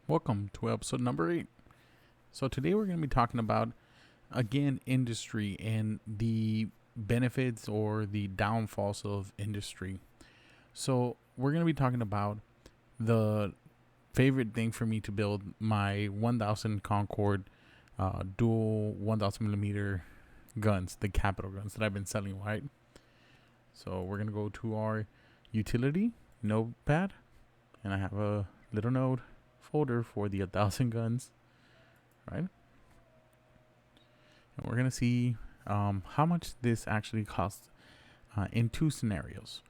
Welcome to episode number 8. So, today we're going to be talking about, again, industry and the benefits or the downfalls of industry. So, we're going to be talking about the favorite thing for me to build my 1000 Concorde dual 1000 millimeter guns, the capital guns that I've been selling, right? So, we're going to go to our utility notepad, and I have a little note folder for the 1000 guns, right? And we're gonna see how much this actually costs in two scenarios.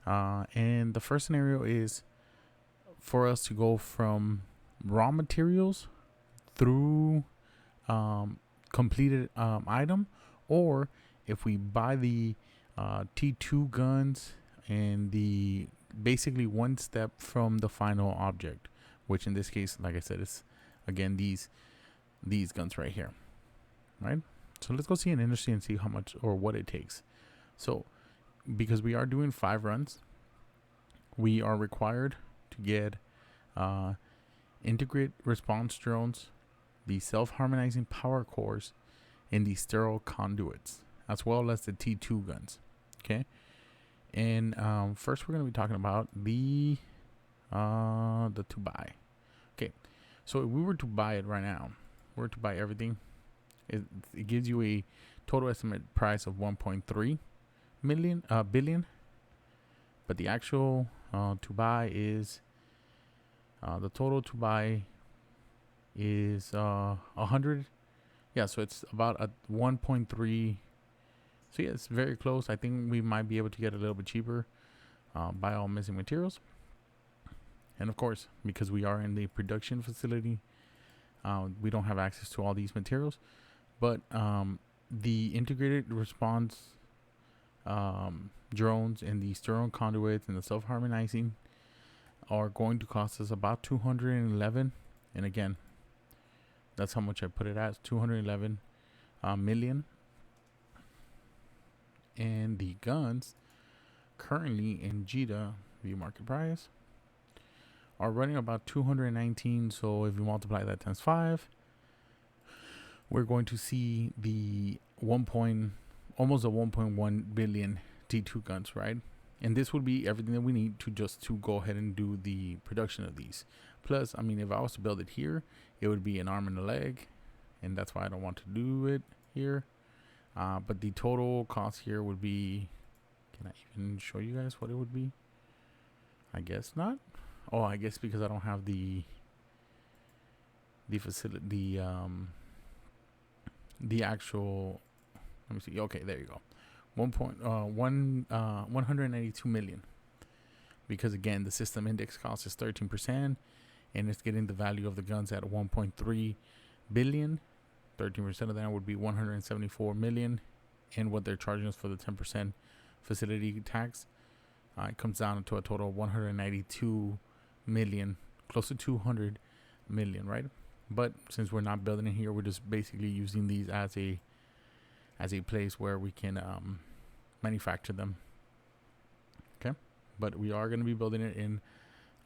And the first scenario is for us to go from raw materials through completed item, or if we buy the T2 guns and the basically one step from the final object, which in this case, like I said, is again these guns right here, right? So let's go see an industry and see how much or what it takes. So because we are doing 5 runs, we are required to get integrate response drones, the self-harmonizing power cores, and the sterile conduits, as well as the T2 guns. Okay, and first we're going to be talking about the to buy. Okay, so if we were to buy it right now, were to buy everything, it gives you a total estimate price of 1.3 billion, but the actual to buy is the total to buy is 100. Yeah, so it's about a 1.3. So yeah, it's very close. I think we might be able to get a little bit cheaper by all missing materials. And of course, because we are in the production facility, we don't have access to all these materials. But the integrated response drones and the sterile conduits and the self-harmonizing are going to cost us about 211. And again, that's how much I put it at, 211 million. And the guns currently in JITA view market price are running about 219. So if you multiply that times 5, we're going to see the almost a 1.1 billion T2 guns, right? And this would be everything that we need to go ahead and do the production of these. Plus, I mean, if I was to build it here, it would be an arm and a leg, and that's why I don't want to do it here. But the total cost here would be, can I even show you guys what it would be? I guess not. Oh, I guess because I don't have the facility, the actual, let me see. Okay, there you go. 192 million. Because again, the system index cost is 13%, and it's getting the value of the guns at 1.3 billion. 13% of that would be 174 million, and what they're charging us for the 10% facility tax, it comes down to a total of 192 million, close to 200 million, right? But since we're not building it here, we're just basically using these as a place where we can manufacture them. Okay, but we are going to be building it in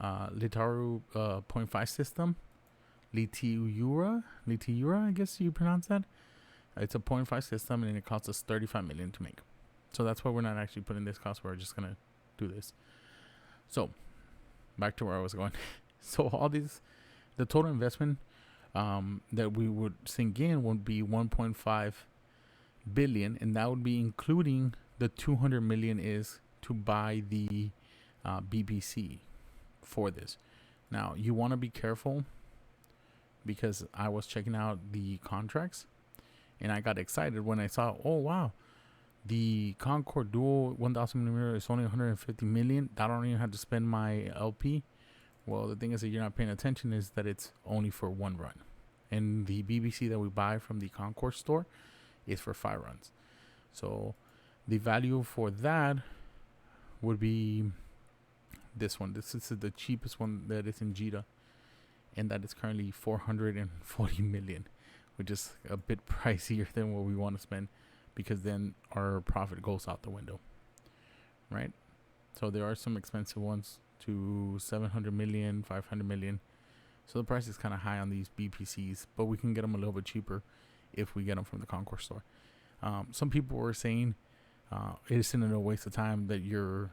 Litaru 0.5 system. Litiura, I guess you pronounce that. It's a 0.5 system, and it costs us 35 million to make. So that's why we're not actually putting this cost. We're just gonna do this. So back to where I was going. So all these, the total investment that we would sink in would be 1.5 billion, and that would be including the 200 million is to buy the BBC for this. Now you want to be careful, because I was checking out the contracts and I got excited when I saw, oh wow, the Concorde Dual 1000 millimeter is only 150 million. I don't even have to spend my LP. Well, the thing is that you're not paying attention is that it's only for 1 run, and the BBC that we buy from the Concorde store is for 5 runs. So the value for that would be this one. This is the cheapest one that is in JITA, and that is currently 440 million, which is a bit pricier than what we want to spend, because then our profit goes out the window, right? So there are some expensive ones to 700 million, 500 million. So the price is kind of high on these BPCs, but we can get them a little bit cheaper if we get them from the Concourse store. Some people were saying it isn't a waste of time that you're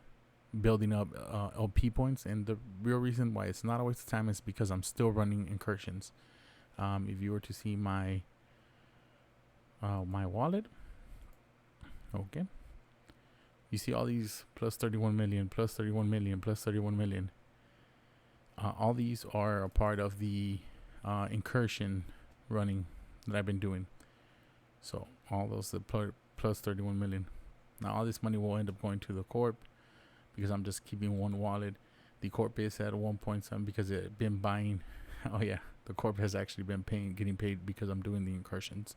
building up LP points, and the real reason why it's not a waste of time is because I'm still running incursions. If you were to see my wallet, okay, you see all these plus 31 million, plus 31 million, plus 31 million. All these are a part of the incursion running that I've been doing. So all those plus 31 million. Now all this money will end up going to the corp because I'm just keeping one wallet. The corp is at 1.7 because it's been buying. Oh yeah, the corp has actually been getting paid because I'm doing the incursions.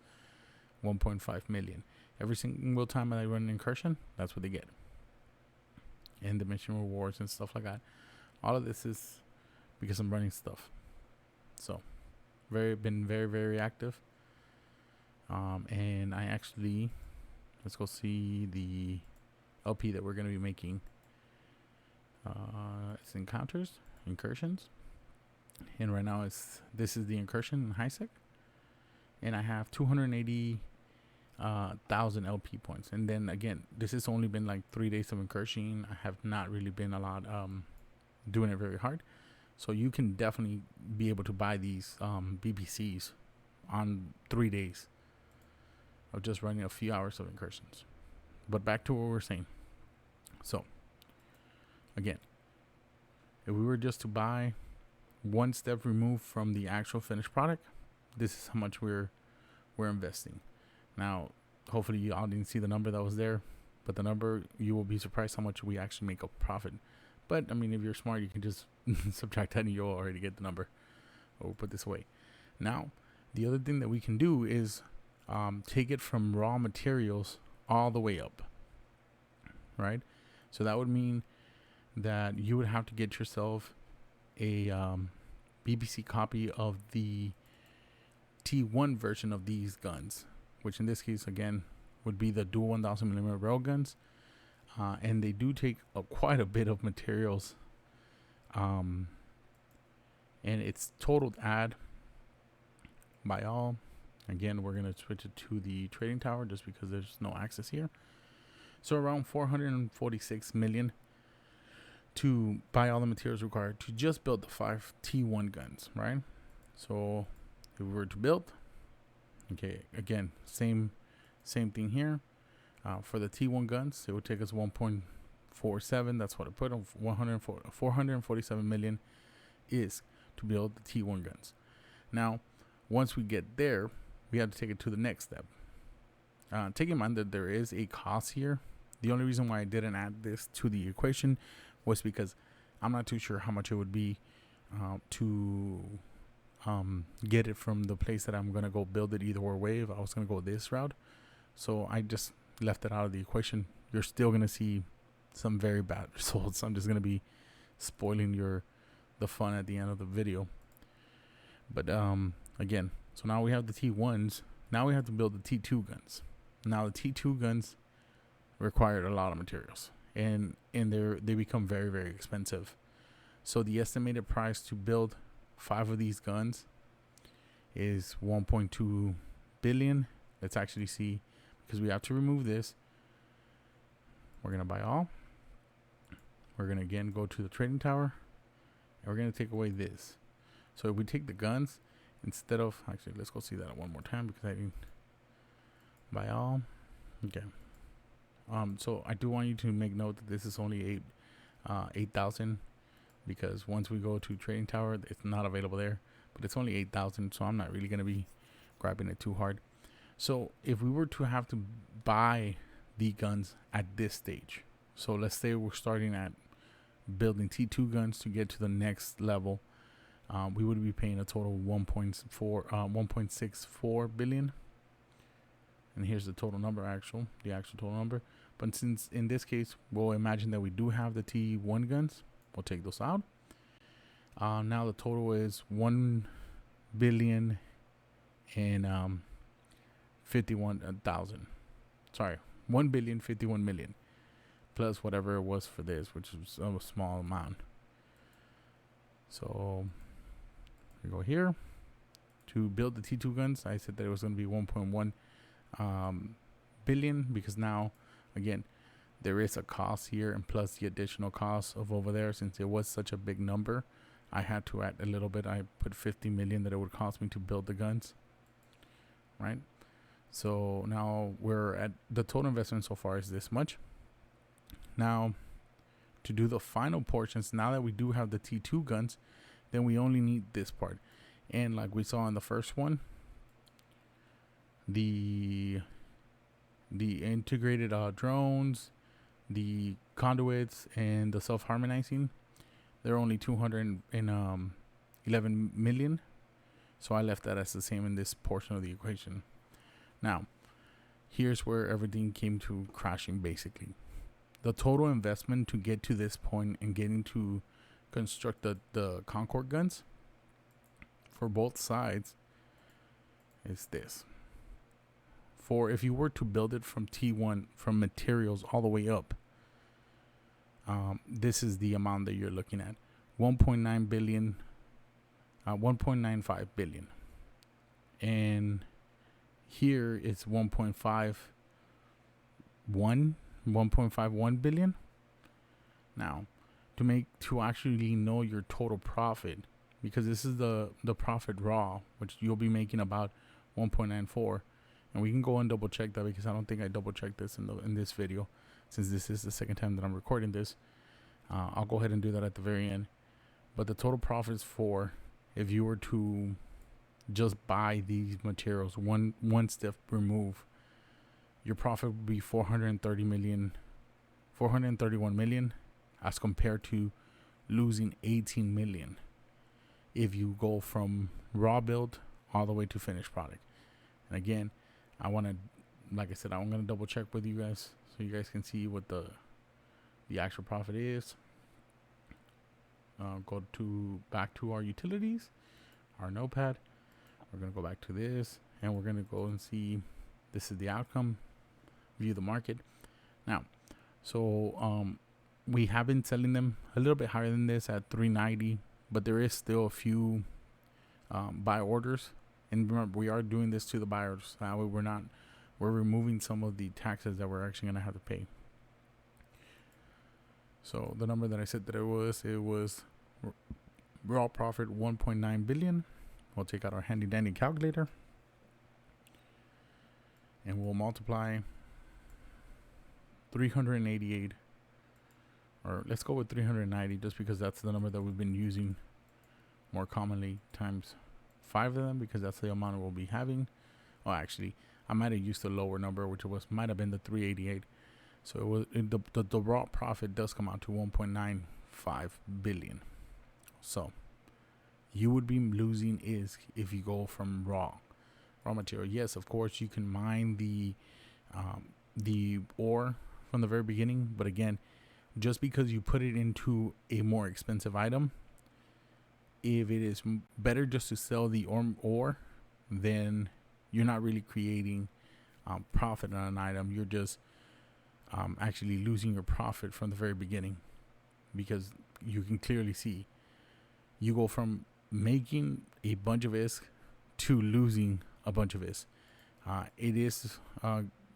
1.5 million. Every single time I run an incursion, that's what they get. And the mission rewards and stuff like that. All of this is because I'm running stuff. So been very active. And I actually, let's go see the LP that we're going to be making. It's incursions. And right now this is the incursion in HiSec. And I have 280,000 LP points. And then again, this has only been like 3 days of incursion. I have not really been a lot doing it very hard. So you can definitely be able to buy these BPCs on 3 days of just running a few hours of incursions. But back to what we're saying. So again, if we were just to buy one step removed from the actual finished product, this is how much we're investing. Now, hopefully you all didn't see the number that was there, but the number, you will be surprised how much we actually make a profit. But I mean, if you're smart, you can just subtract that and you'll already get the number. We'll put this away. Now, the other thing that we can do is take it from raw materials all the way up, right? So that would mean that you would have to get yourself a BBC copy of the T1 version of these guns, which in this case again would be the dual 1000mm railguns, and they do take quite a bit of materials, and it's totaled ad by all. Again, we're gonna switch it to the trading tower just because there's no access here. So around 446 million to buy all the materials required to just build the 5 T1 guns, right? So if we were to build, okay, again, same thing here. For the T1 guns, it would take us 1.47. That's what I put on 447 million is to build the T1 guns. Now, once we get there, we have to take it to the next step. Take in mind that there is a cost here. The only reason why I didn't add this to the equation was because I'm not too sure how much it would be to get it from the place that I'm gonna go build it either way. If I was gonna go this route, so I just left it out of the equation. You're still gonna see some very bad results. I'm just gonna be spoiling the fun at the end of the video. But again, so now we have the T1s. Now we have to build the T2 guns. Now the T2 guns required a lot of materials, and they become very expensive. So the estimated price to build 5 of these guns is 1.2 billion. Let's actually see, because we have to remove this. We're gonna buy all. We're gonna again go to the trading tower, and we're gonna take away this. So if we take the guns instead of, actually let's go see that one more time because I didn't buy all. Okay. So I do want you to make note that this is only 8,000, because once we go to trading tower, it's not available there, but it's only 8,000, so I'm not really going to be grabbing it too hard. So if we were to have to buy the guns at this stage, so let's say we're starting at building T2 guns to get to the next level, we would be paying a total of 1.64 billion. And here's the total number, the actual total number. But since in this case, we'll imagine that we do have the T1 guns, we'll take those out. Now the total is 1 billion and 51,000. Sorry, 1,051 million plus whatever it was for this, which is a small amount. So we go over here. To build the T2 guns, I said that it was going to be 1.1 billion, because now, again, there is a cost here, and plus the additional cost of over there, since it was such a big number, I had to add a little bit. I put 50 million that it would cost me to build the guns, right? So now we're at the total investment so far is this much. Now, to do the final portions, now that we do have the T2 guns, then we only need this part. And like we saw in the first one, the integrated drones, the conduits, and the self-harmonizing, they're only 211 million. So I left that as the same in this portion of the equation. Now, here's where everything came to crashing, basically. The total investment to get to this point and getting to construct the Concorde guns for both sides is this. For if you were to build it from T1, from materials all the way up, this is the amount that you're looking at: 1.9 billion, 1.95 billion, and here it's 1.51 billion. Now, to actually know your total profit, because this is the profit raw, which you'll be making about 1.94, and we can go and double check that, because I don't think I double checked this in this video, since this is the second time that I'm recording this. I'll go ahead and do that at the very end. But the total profits for, if you were to just buy these materials one step remove, your profit would be 431 million, as compared to losing 18 million if you go from raw build all the way to finished product. And again, I want to, like I said, I'm going to double check with you guys so you guys can see what the actual profit is. Go back to our utilities, our notepad. We're going to go back to this, and we're going to go and see, this is the outcome, view the market. Now, so we have been selling them a little bit higher than this at 390, but there is still a few buy orders. And remember, we are doing this to the buyers. That way we're removing some of the taxes that we're actually going to have to pay. So the number that I said that it was raw profit 1.9 billion. We'll take out our handy dandy calculator, and we'll multiply 388, or let's go with 390, just because that's the number that we've been using more commonly, times 5 of them, because that's the amount we'll be having. Oh, actually, I might have used a lower number, which might have been the 388. So it was the raw profit does come out to 1.95 billion. So you would be losing is if you go from raw material. Yes, of course you can mine the ore from the very beginning, but again, just because you put it into a more expensive item, if it is better just to sell the ore, then you're not really creating profit on an item. You're just actually losing your profit from the very beginning, because you can clearly see you go from making a bunch of ISK to losing a bunch of ISK. It is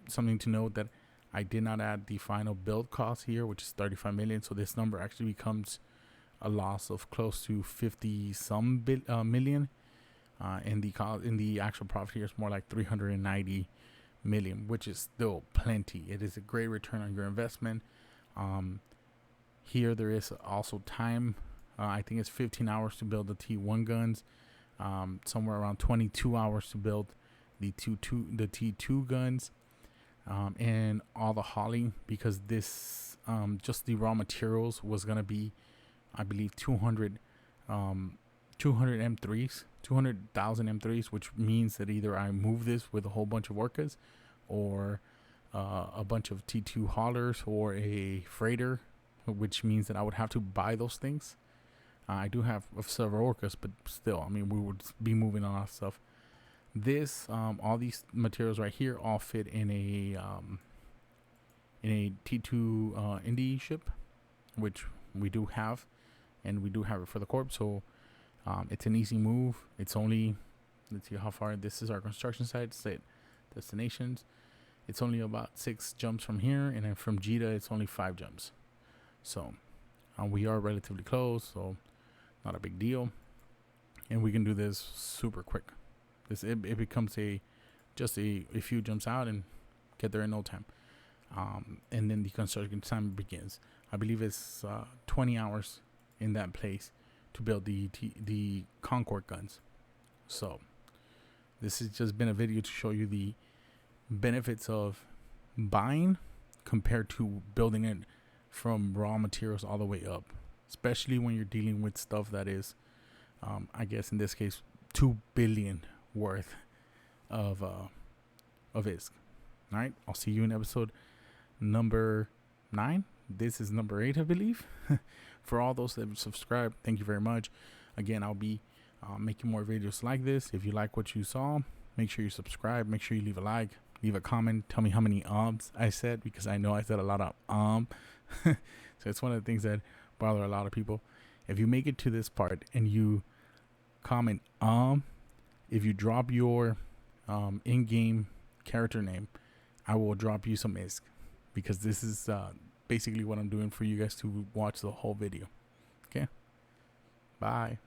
something to note that I did not add the final build cost here, which is 35 million. So this number actually becomes a loss of close to 50 some million. In the actual profit here is more like 390 million, which is still plenty. It is a great return on your investment. Here there is also time. I think it's 15 hours to build the T1 guns, somewhere around 22 hours to build the T2 guns, and all the hauling, because this just the raw materials was gonna be, I believe, 200 M3s, 200,000 M3s, which means that either I move this with a whole bunch of workers, or a bunch of T2 haulers, or a freighter, which means that I would have to buy those things. I do have several orcas, but still, I mean, we would be moving a lot of stuff. This, all these materials right here, all fit in a T2 Indy ship, which we do have, and we do have it for the corp. So It's an easy move. It's only, let's see how far this is our construction site, set destinations. It's only about 6 jumps from here, and then from Jita, it's only 5 jumps. So we are relatively close, so not a big deal. And we can do this super quick. It becomes just a few jumps out and get there in no time. And then the construction time begins. I believe it's 20 hours in that place to build the Concord guns. So this has just been a video to show you the benefits of buying compared to building it from raw materials all the way up, especially when you're dealing with stuff that is I guess in this case 2 billion worth of ISK. All right, I'll see you in episode number 9. This is number 8, I believe. For all those that have subscribed, thank you very much. Again, I'll be making more videos like this. If you like what you saw, make sure you subscribe. Make sure you leave a like, leave a comment. Tell me how many I said, because I know I said a lot of So it's one of the things that bother a lot of people. If you make it to this part and you comment if you drop your in-game character name, I will drop you some ISK, because this is basically what I'm doing for you guys to watch the whole video. Okay, bye.